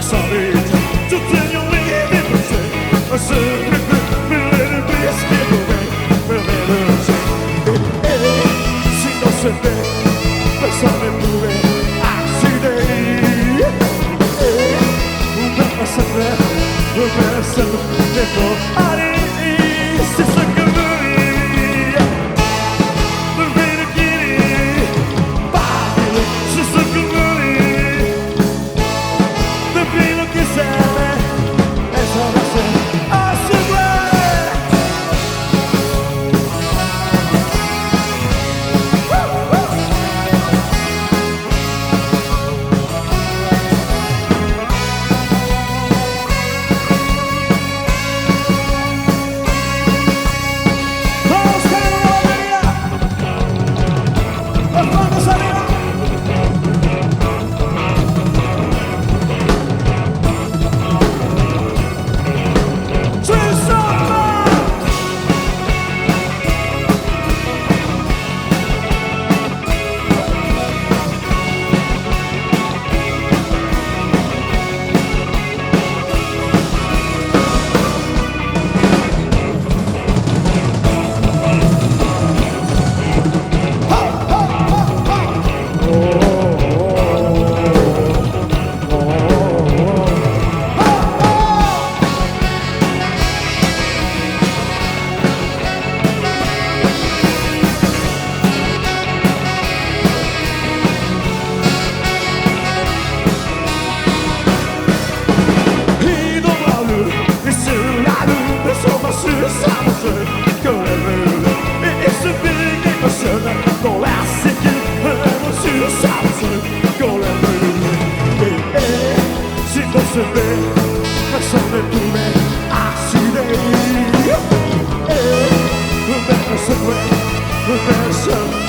essa vita, tu tenho livre pra ser. Eu sempre me lembro disso que eu venho, me lembro se não se vê, pensando em tudo, assim daí. Uma passada, uma passada, depois, ali, se sacaneia, me vem aqui, pá, se sacaneia, me vem no que serve, essa vai ser a segunda. Listen